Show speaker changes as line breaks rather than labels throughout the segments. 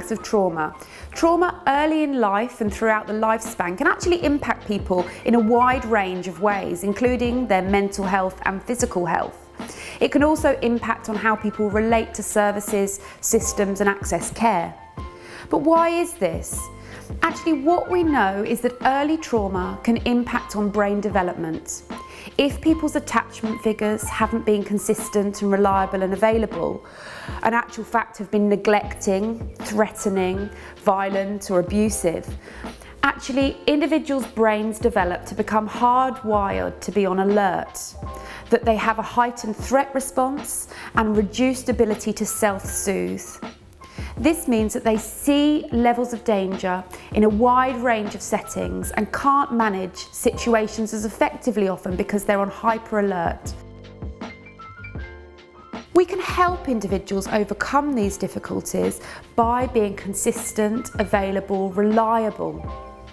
impacts of trauma. Trauma early in life and throughout the lifespan can actually impact people in a wide range of ways, including their mental health and physical health. It can also impact on how people relate to services, systems and access care. But why is this? Actually, what we know is that early trauma can impact on brain development. If people's attachment figures haven't been consistent and reliable and available, in actual fact have been neglecting, threatening, violent or abusive, actually individuals' brains develop to become hardwired to be on alert, that they have a heightened threat response and reduced ability to self-soothe. This means that they see levels of danger in a wide range of settings and can't manage situations as effectively often because they're on hyper alert. We can help individuals overcome these difficulties by being consistent, available, reliable.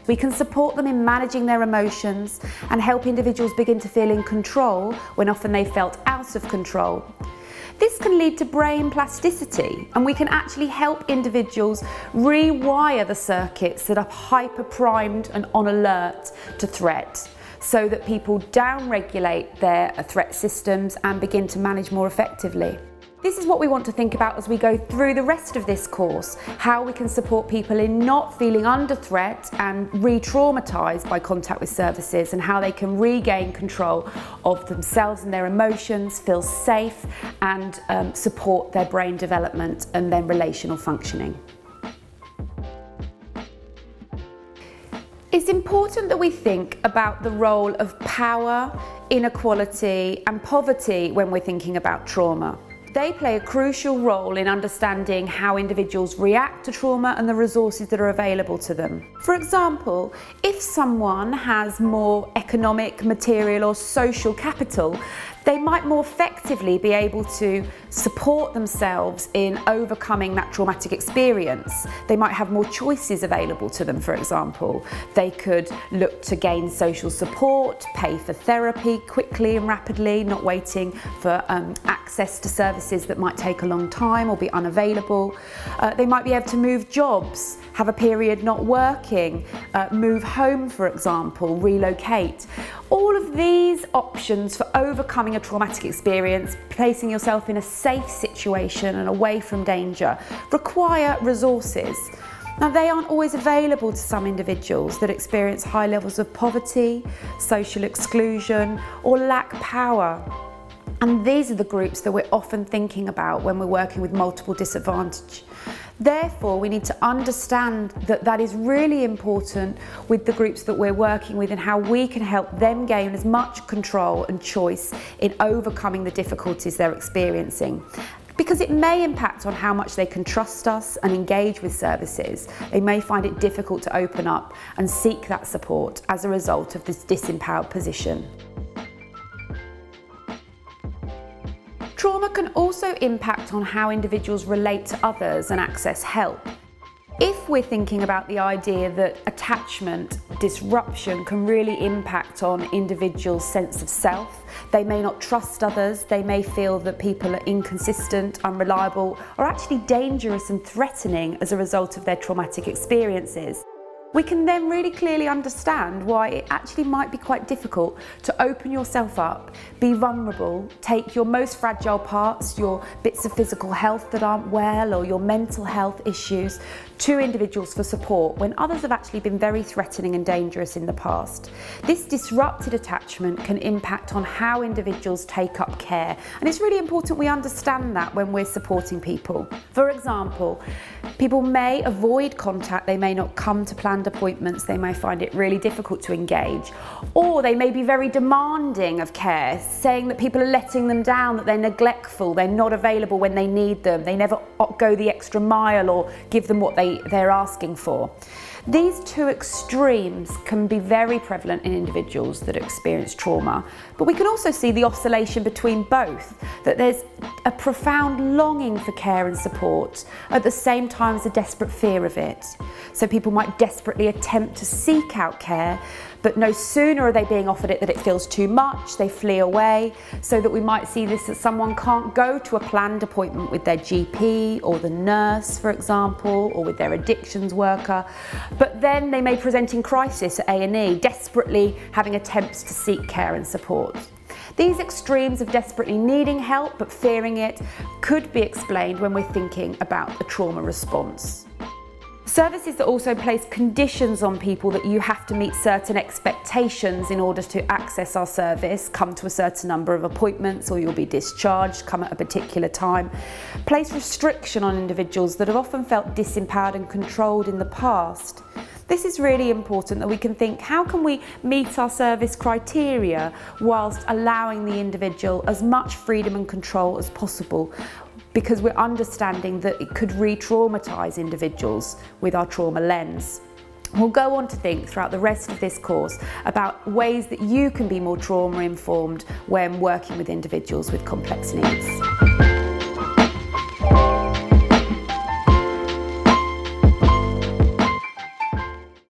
We can support them in managing their emotions and help individuals begin to feel in control when often they felt out of control. This can lead to brain plasticity, and we can actually help individuals rewire the circuits that are hyper-primed and on alert to threat, so that people down-regulate their threat systems and begin to manage more effectively. This is what we want to think about as we go through the rest of this course, how we can support people in not feeling under threat and re-traumatised by contact with services, and how they can regain control of themselves and their emotions, feel safe and support their brain development and their relational functioning. It's important that we think about the role of power, inequality and poverty when we're thinking about trauma. They play a crucial role in understanding how individuals react to trauma and the resources that are available to them. For example, if someone has more economic, material or social capital, they might more effectively be able to support themselves in overcoming that traumatic experience. They might have more choices available to them, for example. They could look to gain social support, pay for therapy quickly and rapidly, not waiting for access to services that might take a long time or be unavailable. They might be able to move jobs, have a period not working, move home, for example, relocate. All of these options for overcoming a traumatic experience, placing yourself in a safe situation and away from danger, require resources. Now, they aren't always available to some individuals that experience high levels of poverty, social exclusion, or lack power. And these are the groups that we're often thinking about when we're working with multiple disadvantage. Therefore, we need to understand that that is really important with the groups that we're working with and how we can help them gain as much control and choice in overcoming the difficulties they're experiencing. Because it may impact on how much they can trust us and engage with services. They may find it difficult to open up and seek that support as a result of this disempowered position. Trauma can also impact on how individuals relate to others and access help. If we're thinking about the idea that attachment disruption can really impact on individuals' sense of self, they may not trust others, they may feel that people are inconsistent, unreliable, or actually dangerous and threatening as a result of their traumatic experiences. We can then really clearly understand why it actually might be quite difficult to open yourself up, be vulnerable, take your most fragile parts, your bits of physical health that aren't well or your mental health issues to individuals for support when others have actually been very threatening and dangerous in the past. This disrupted attachment can impact on how individuals take up care, and it's really important we understand that when we're supporting people. For example, people may avoid contact, they may not come to planned appointments, they may find it really difficult to engage, or they may be very demanding of care, saying that people are letting them down, that they're neglectful, they're not available when they need them, they never go the extra mile or give them what they're asking for. These two extremes can be very prevalent in individuals that experience trauma, but we can also see the oscillation between both, that there's a profound longing for care and support at the same time as a desperate fear of it. So people might desperately attempt to seek out care, But no sooner are they being offered it that it feels too much, they flee away, so that we might see this as someone can't go to a planned appointment with their GP or the nurse, for example, or with their addictions worker. But then they may present in crisis at A&E, desperately having attempts to seek care and support. These extremes of desperately needing help but fearing it could be explained when we're thinking about a trauma response. Services that also place conditions on people, that you have to meet certain expectations in order to access our service, come to a certain number of appointments or you'll be discharged, come at a particular time, place restriction on individuals that have often felt disempowered and controlled in the past. This is really important, that we can think, how can we meet our service criteria whilst allowing the individual as much freedom and control as possible, because we're understanding that it could re-traumatise individuals with our trauma lens. We'll go on to think throughout the rest of this course about ways that you can be more trauma informed when working with individuals with complex needs.